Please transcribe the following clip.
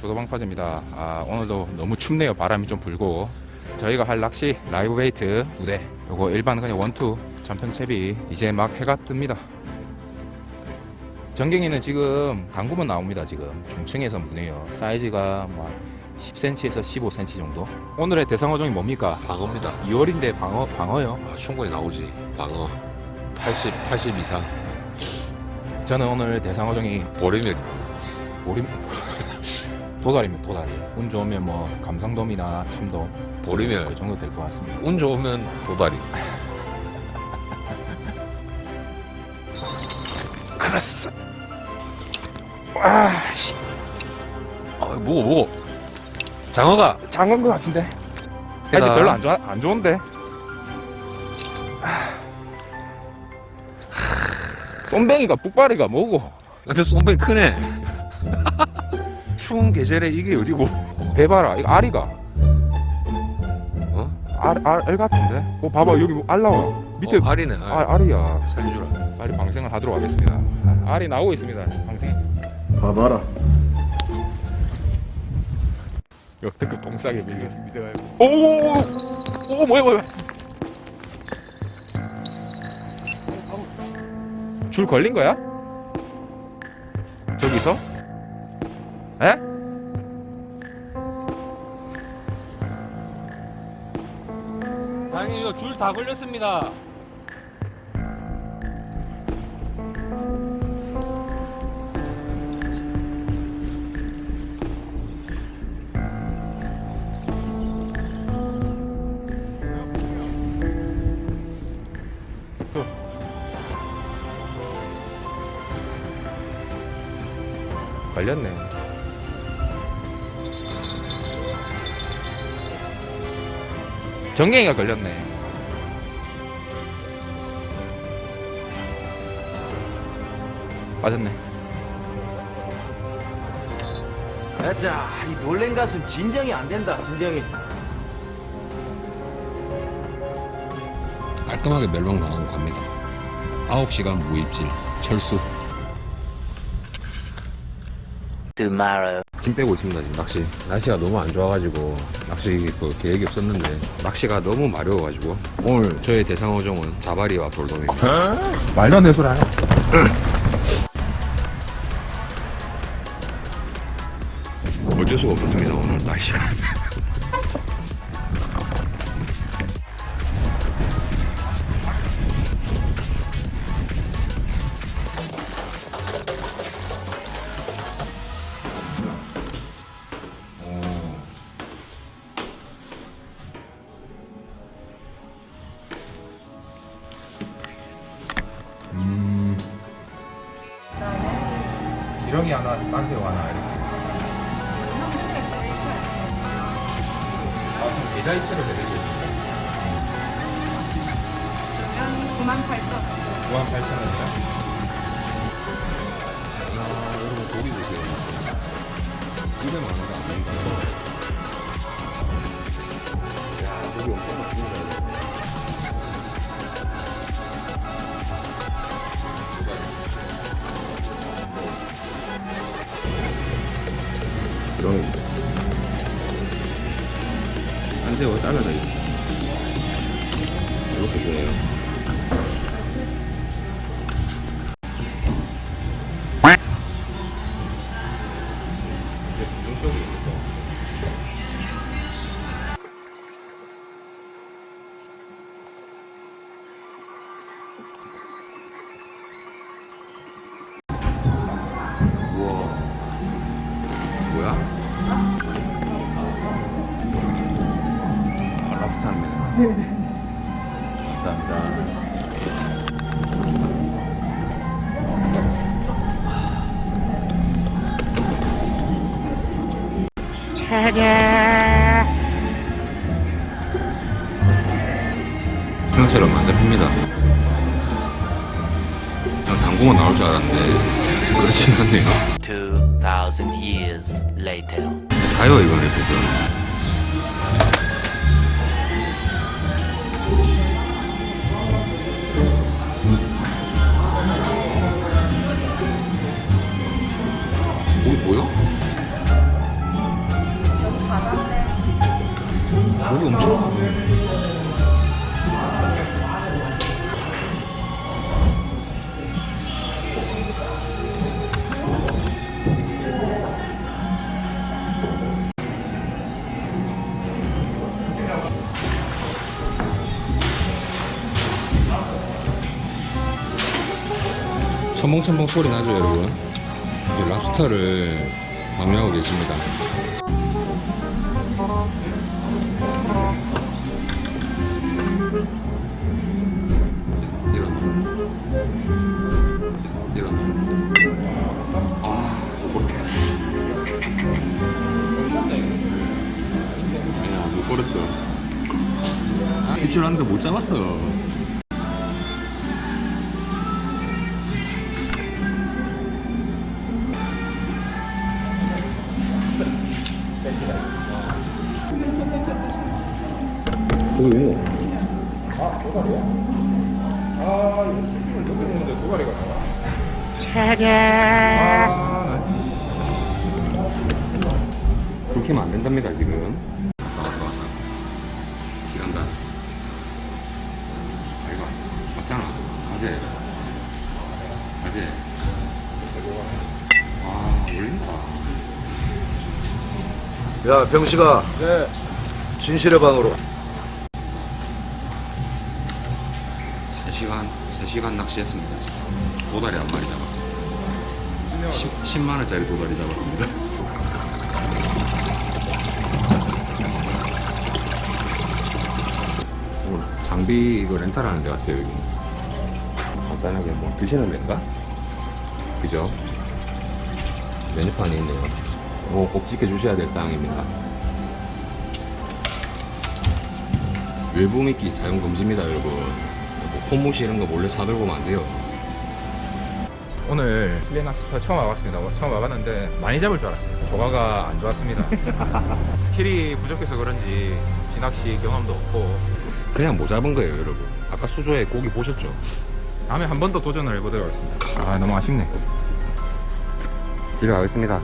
조도방파제입니다. 오늘도 너무 춥네요. 바람이 좀 불고. 저희가 할 낚시 라이브 베이트 2대, 요거 일반 그냥 원투 전평채비. 이제 막 해가 뜹니다. 전갱이는 지금 당구면 나옵니다. 지금 중층에서 무네요. 사이즈가 뭐 10cm에서 15cm 정도. 오늘의 대상어종이 뭡니까? 방어입니다. 2월인데 방어요? 충분히 나오지. 방어 80 이상. 저는 오늘 대상어종이 보리멸. 도다리입니다. 도다리. 운 좋으면 뭐 감성돔이나 참돔 보리멸. 그 정도 될 것 같습니다. 운 좋으면 도다리. 그렇어. 아씨, 뭐 장어가 장어인 것 같은데. 아직 해가. 별로 안 좋은데. 쏨뱅이가 북바리가 뭐고? 근데 쏨뱅이 크네. 추운 계절에 이게 어디고? 배 봐라. 이거 알이가. 어? 알 같은데? 봐봐 여기 뭐 알 나와. 밑에 알이네. 알이야. 살려주라. 빨리 방생을 하도록 하겠습니다. 알이 나오고 있습니다. 방생. 봐봐라. 역대급 동싸게 밀렸습니다. 오 뭐야. 줄 걸린 거야? 저기서? 에? 사장님 이거 줄 다 걸렸습니다. 걸렸네. 전갱이가 걸렸네. 맞았네. 가자. 이 놀랜 가슴 진정이 안 된다. 진정이. 깔끔하게 멜롱 나가고 갑니다. 9시간 무입질 철수. 힘 빼고 있습니다. 지금 낚시 날씨가 너무 안 좋아가지고 낚시 그 계획이 없었는데 낚시가 너무 마려워가지고 오늘 저의 대상어종은 자바리와 돌돔입니다. 말도 안 되는 소리 하네. 어쩔 수가 없었습니다. 오늘 날씨가. 지렁이 하나, 딴새우 하나 이렇게. 그럼 계좌이체로 내려주세요. 98,000원. 98,000원이요? 여러분 고기 드세요. 입에 많은 거안 됩니다. 야, 고기 엄청 맛있습니다. 지렁이입니다. 한새우 잘라져 있어요. 이렇게 좋아요. 우와, 뭐야? 랍스타입니다. 감사합니다. 생각처럼 안 잡힙니다. 그냥 당구만 나올 줄 알았는데 그렇진 않네요. 2000 years later. 자요 이거는 그래서. 거기 보여? 첨벙첨벙 소리 나죠, 여러분? 이제 랍스터를 방류하고 계십니다. 아니야, 못 버렸어. 입질 하는데 못 잡았어. 거기 왜? 아, 도다리야? 아, 이거 수심을 높게 놓는데 도다리가 나와. 그렇게 하면 안 된답니다, 지금. 왔다. 지간다. 아이가, 맞잖아. 가재. 아, 올린다. 야, 병식아. 네. 진실의 방으로. 3시간 낚시했습니다. 도다리 한 마리 잡았습니다. 10만원짜리 도다리 잡았습니다. 오늘 장비 이거 렌탈하는 데 같아요, 여기. 간단하게 뭐 드시는 데인가? 그죠? 메뉴판에 있네요. 이거 꼭 지켜주셔야 될 사항입니다. 외부 미끼 사용 금지입니다, 여러분. 뭐 홈무시 이런 거 몰래 사들고 오면 안 돼요. 오늘 실내 낚시터 처음 와봤습니다. 처음 와봤는데 많이 잡을 줄 알았어요. 조과가 안 좋았습니다. 스킬이 부족해서 그런지 쥐낚시 경험도 없고 그냥 못 잡은 거예요, 여러분. 아까 수조에 고기 보셨죠? 다음에 한 번 더 도전을 해보도록 하겠습니다. 아, 너무 아쉽네. 집에 가겠습니다.